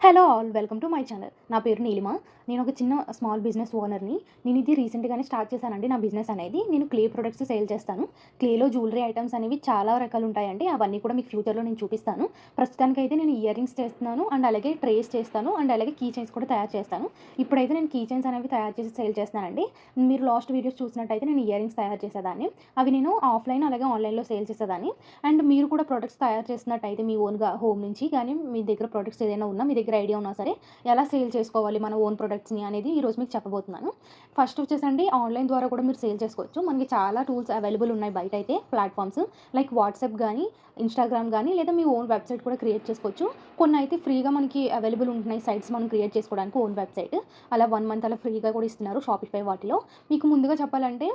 Hello all welcome to my channel. నా పేరు నీలిమ. నేను ఒక చిన్న స్మాల్ బిజినెస్ ఓనర్‌ని. నేను ఇది రీసెంట్‌గానే స్టార్ట్ చేశానండి నా బిజినెస్ అనేది. నేను క్లే ప్రొడక్ట్స్ సేల్ చేస్తాను. క్లేలో జ్యువెలరీ ఐటెమ్స్ అనేవి చాలా రకాలు ఉంటాయండి. అవన్నీ కూడా మీకు ఫ్యూచర్‌లో నేను చూపిస్తాను. ప్రస్తుతానికైతే నేను ఇయర్ రింగ్స్ చేస్తున్నాను అండ్ అలాగే ట్రేస్ చేస్తాను అండ్ అలాగే కీ చైన్స్ కూడా తయారు చేస్తాను. ఇప్పుడైతే నేను కీ చైన్స్ అనేవి తయారు చేసి సేల్ చేస్తున్నానండి. మీరు లాస్ట్ వీడియోస్ చూసినట్టయితే నేను ఇయర్ రింగ్స్ తయారు చేసేదాన్ని. అవి నేను ఆఫ్‌లైన్ అలాగే ఆన్‌లైన్‌లో సేల్ చేసేదాన్ని. అండ్ మీరు కూడా ప్రొడక్ట్స్ తయారు చేసినట్టయితే మీ ఓన్‌గా హోమ్ నుంచి గానీ మీ దగ్గర ప్రొడక్ట్స్ ఏదైనా ఉన్నా మీ దగ్గర ఐడియా ఉన్నా సరే ఎలా సేల్ చేసుకోవాలి మన ఓన్ ప్రొడక్ట్స్‌ని అనేది ఈరోజు మీకు చెప్పబోతున్నాను. ఫస్ట్ వచ్చేసండి ఆన్‌లైన్ ద్వారా కూడా మీరు సేల్ చేసుకోవచ్చు. మనకి చాలా టూల్స్ అవైలబుల్ ఉన్నాయి బయటైతే ప్లాట్‌ఫామ్స్ లైక్ వాట్సాప్ గానీ, ఇన్‌స్టాగ్రామ్ గానీ లేదా మీ ఓన్ వెబ్‌సైట్ కూడా క్రియేట్ చేసుకోవచ్చు. కొన్నైతే ఫ్రీగా మనకి అవైలబుల్ ఉంటున్నాయి సైట్స్ మనం క్రియేట్ చేసుకోవడానికి ఓన్ వెబ్‌సైట్. అలా 1 మంత్ అలా ఫ్రీగా కూడా ఇస్తున్నారు షాపిఫై వాటిలో. మీకు ముందుగా చెప్పాలంటే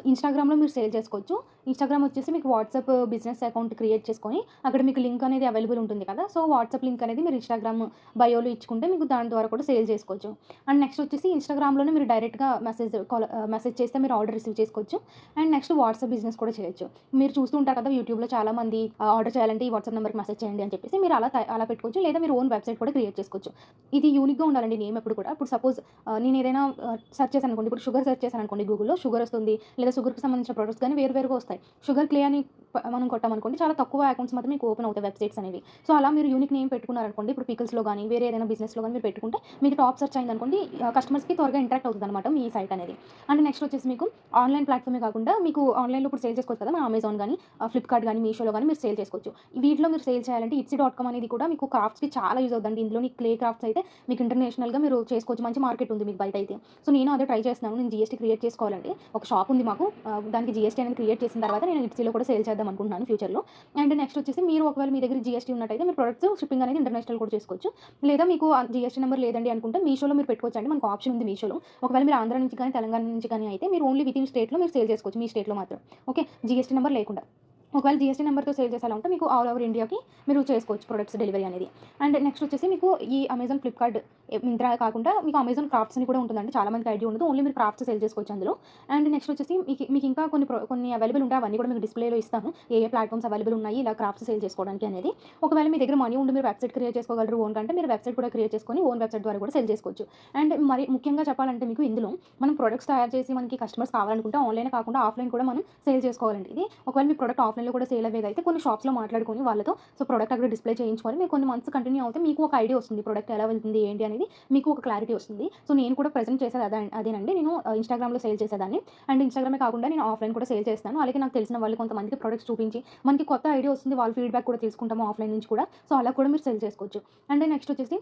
ఇన్‌స్టాగ్రామ్‌లో మీరు సేల్ చేసుకోవచ్చు. ఇన్‌స్టాగ్రామ్ వచ్చేసి మీకు వాట్సాప్ బిజినెస్ అకౌంట్ క్రియేట్ చేసుకొని అక్కడ మీకు లింక్ అనేది అవైలబుల్ ఉంటుంది కదా! సో, వాట్సాప్ లింక్ అనేది మీరు ఇన్‌స్టాగ్రామ్ బయోలో ఇచ్చుకుంటే మీకు దాని ద్వారా కూడా సేల్ చేసుకోవచ్చు. అండ్ నెక్స్ట్ వచ్చేసి ఇన్‌స్టాగ్రామ్‌లోనే మీరు డైరెక్ట్‌గా మెసేజ్ చేస్తే మీరు ఆర్డర్ రిసీవ్ చేసుకోవచ్చు. అండ్ నెక్స్ట్ వాట్సాప్ బిజినెస్ కూడా చేయొచ్చు. మీరు చూస్తూ ఉంటారు కదా యూట్యూబ్‌లో చాలామంది ఆర్డర్ చేయాలంటే ఈ వాట్సాప్ నెంబర్‌కి మెసేజ్ చేయండి అని చెప్పేసి మీరు అలా పెట్టుకోవచ్చు. లేదా మీరు ఓన్ వెబ్‌సైట్ కూడా క్రియేట్ చేసుకోవచ్చు. ఇది యూనిక్‌గా ఉండాలండి నేమ్ ఎప్పుడు కూడా. ఇప్పుడు సపోజ్ నేను ఏదైనా సెర్చ్ చేశాననుకోండి. ఇప్పుడు షుగర్ సెర్చ్ చేశాననుకోండి గూగుల్‌లో షుగర్ వస్తుంది. లేదా షుగర్‌కి సంబంధించిన ప్రొడక్ట్స్ గానీ వేరుగా వస్తాయి. షుగర్ క్లే అని మనం కొట్టామనుకోండి చాలా తక్కువ అకౌంట్స్ మాత్రమే మీకు ఓపెన్ అవుతాయి వెబ్‌సైట్స్ అనేవి. సో, అలా మీరు యూనిక్ నేమ్ పెట్టుకున్నారనుకోండి. ఇప్పుడు పికిల్స్‌లో గానీ, వేరే ఏదైనా బిజినెస్‌లో గానీ మీరు పెట్టుకుంటే మీది టాప్ సెర్చ్ అయిందనుకోండి కస్టమర్స్‌కి త్వరగా ఇంటరాక్ట్ అవుతదనమాట మీ సైట్ అనేది. అండ్ నెక్స్ట్ వచ్చేసి మీకు ఆన్‌లైన్ ప్లాట్‌ఫామే కాకుండా మీకు ఆన్‌లైన్‌లో ఇప్పుడు సేల్ చేసుకోవచ్చు కదా! మన అమెజాన్ గానీ, ఫ్లిప్‌కార్ట్ గానీ, మీషోలో గానీ మీరు సేల్ చేసుకోవచ్చు. వీటిలో మీరు సేల్ చేయాలంటే ఇట్సీ.కామ్ అనేది కూడా మీకు క్రాఫ్ట్స్‌కి చాలా యూజ్ అవుద్దండి. ఇందులోని క్లే క్రాఫ్ట్స్ అయితే మీకు ఇంటర్నేషనల్‌గా మీరు చేసుకోవచ్చు. మంచి మార్కెట్ ఉంది మీకు బయటైతే. సో, నేను అదే ట్రై చేస్తున్నాను. నేను జీఎస్టీ క్రియేట్ చేసుకోవాలండి. ఒక షాప్ ఉంది మాకు. దానికి జీఎస్టీ అనేది క్రియేట్ చేసిన తర్వాత నేను ఇట్సీలో కూడా సేల్ చేద్దాం అనుకుంటున్నాను ఫ్యూచర్‌లో. అండ్ నెక్స్ట్ వచ్చేసి మీరు ఒకవేళ మీ దగ్గర జీఎస్టీ ఉన్నట్టయితే మీరు ప్రొడక్ట్స్ షిప్పింగ్ అనేది ఇంటర్నేషనల్ కూడా చేసుకోవచ్చు. లేదా మీకు జీఎస్టీ నంబర్ లేదండి అనుకుంటే మీషోలో మీరు పెట్టుకోవచ్చండి. మనకు ఆప్షన్ ఉంది మీషోలో. ఒకవేళ మీరు ఆంధ్ర నుంచి కానీ, తెలంగాణ నుంచి కానీ అయితే మీరు ఓన్లీ వితిన్ స్టేట్‌లో మీరు సేల్ చేసుకోవచ్చు. మీ స్టేట్‌లో మాత్రం. ఓకే. జీఎస్టీ నంబర్ లేకుండా. ఒకవేళ జీఎస్టీ నంబర్‌తో సేల్ చేసేలా ఉంటే మీకు ఆల్ ఓవర్ ఇండియాకి మీరు చేసుకోవచ్చు ప్రొడక్ట్స్ డెలివరీ అనేది. అండ్ నెక్స్ట్ వచ్చేసి మీకు ఈ అమెజాన్, ఫ్లిప్‌కార్ట్, మింత్రా కాకుండా మీకు అమెజాన్ క్రాఫ్ట్స్ అని కూడా ఉంటుందండి. చాలా మందికి ఐడియా ఉండదు. ఓన్లీ మీరు క్రాఫ్ట్స్ సేల్ చేసుకోవచ్చు అందులో. అండ్ నెక్స్ట్ వచ్చేసి మీకు ఇంకా కొన్ని అవైలబుల్ ఉంటాయి. అవన్నీ కూడా మీకు డిస్‌ప్లేలో ఇస్తాను. ఏ ప్లాట్‌ఫామ్స్ అవైలబుల్ ఉన్నాయి ఇలా క్రాఫ్ట్స్ సేల్ చేసుకోవడానికి అనేది. ఒకవేళ మీ దగ్గర మనీ ఉండి మీరు వెబ్‌సైట్ క్రియేట్ చేసుకోగలరు ఓన్‌గా అంటే మీరు వెబ్‌సైట్ కూడా క్రియేట్ చేసుకొని ఓన్ వెబ్‌సైట్ ద్వారా కూడా సేల్ చేసుకోవచ్చు. అండ్ మరి ముఖ్యంగా చెప్పాలంటే మీకు ఇందులో మనం ప్రొడక్ట్స్ తయారు చేసి మనకి కస్టమర్స్ కావాలనుకుంటే ఆన్‌లైనే కాకుండా ఆఫ్‌లైన్ కూడా మనం సేల్ చేసుకోవాలండి. ఇది ఒకవేళ మీ ప్రొడక్ట్ ఆఫ్‌లైన్‌లో కూడా సేల్ అయ్యేదైతే కొన్ని షాప్స్‌లో మాట్లాడుకొని వాళ్ళతో సో, ప్రొడక్ట్ అక్కడ డిస్‌ప్లే చేయించుకొని మీరు కొన్ని మంత్స్ కంటిన్యూ అవుతే మీకు ఒక ఐడియా వస్తుంది. ప్రొడక్ట్ ఎలా వెళ్తుంది ఏంటి అనేది మీకు ఒక క్లారిటీ వస్తుంది. సో, నేను కూడా ప్రెజెంట్ చేసేది అదేనండి. నేను ఇన్‌స్టాగ్రామ్‌లో సేల్ చేసేదాన్ని. అండ్ ఇన్‌స్టాగ్రామే కాకుండా నేను ఆఫ్‌లైన్ కూడా సేల్ చేస్తాను. అలాగే నాకు తెలిసిన వాళ్ళు కొంతమందికి ప్రొడక్ట్స్ చూపించి మనకి కొత్త ఐడియా వస్తుంది. వాళ్ళ ఫీడ్‌బ్యాక్ కూడా తీసుకుంటాము ఆఫ్‌లైన్ నుంచి కూడా. సో, అలా కూడా మీరు సేల్ చేసుకోవచ్చు. అండ్ నెక్స్ట్ వచ్చేసి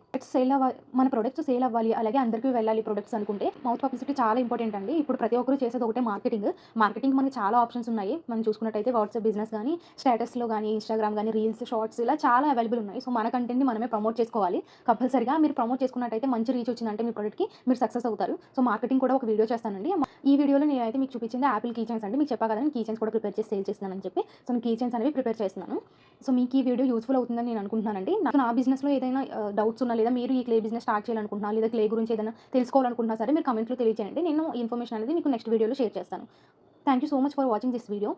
మన ప్రొడక్ట్స్ సేల్ అవ్వాలి. అలాగే అందరికీ వెళ్ళాలి ప్రొడక్ట్స్ అనుకుంటే మౌత్ పబ్లిసిటీ చాలా ఇంపార్టెంట్ అండి. ఇప్పుడు ప్రతి ఒక్కరు చేసేది ఒకటే మార్కెటింగ్. మార్కెటింగ్ మనకి చాలా ఆప్షన్స్ ఉన్నాయి. మనం చూసుకున్నట్టయితే వాట్సాప్ బిజినెస్ గానీ, స్టేటస్‌లో గానీ, ఇన్‌స్టాగ్రామ్ గానీ, రీల్స్, షార్ట్స్ ఇలా చాలా అవైలబుల్ ఉన్నాయి. సో, మన కంటెంట్‌ని మనమే ప్రమోట్ చేసుకోవాలి. కంపల్సరీగా మీరు ప్రమోట్ చేసుకున్నట్టయితే మంచి రీచ్ వచ్చిందంటే మీ ప్రొడక్ట్‌కి మీరు సక్సెస్ అవుతారు. సో, మార్కెటింగ్ కూడా ఒక వీడియో చేస్తానండి. ఈ వీడియోలో నేనైతే మీకు చూపించింది యాపిల్ కీ చైన్స్ అండి. మీకు చెప్పా కదా! నేను కీ చైన్స్ కూడా ప్రిపేర్ చేసి సేల్ చేస్తున్నానని చెప్పి. సో, నేను కీ చైన్స్ అనేవి ప్రిపేర్ చేస్తున్నాను. సో, మీకు ఈ వీడియో యూజ్‌ఫుల్ అవుతుందని నేను అనుకుంటున్నానండి. నాకు నా బిజినెస్‌లో ఏదైనా డౌట్స్ ఉన్నా లేదా మీరు ఈ క్లే బిజినెస్ స్టార్ట్ చేయాలనుకుంటున్నా లేదా క్లే గురించి ఏదైనా తెలుసుకోవాలనుకుంటున్నా సరే మీరు కామెంట్‌లో తెలియజేయండి. నేను ఇన్ఫర్మేషన్ అనేది మీకు నెక్స్ట్ వీడియోలో షేర్ చేస్తాను. Thank you so much for watching this video.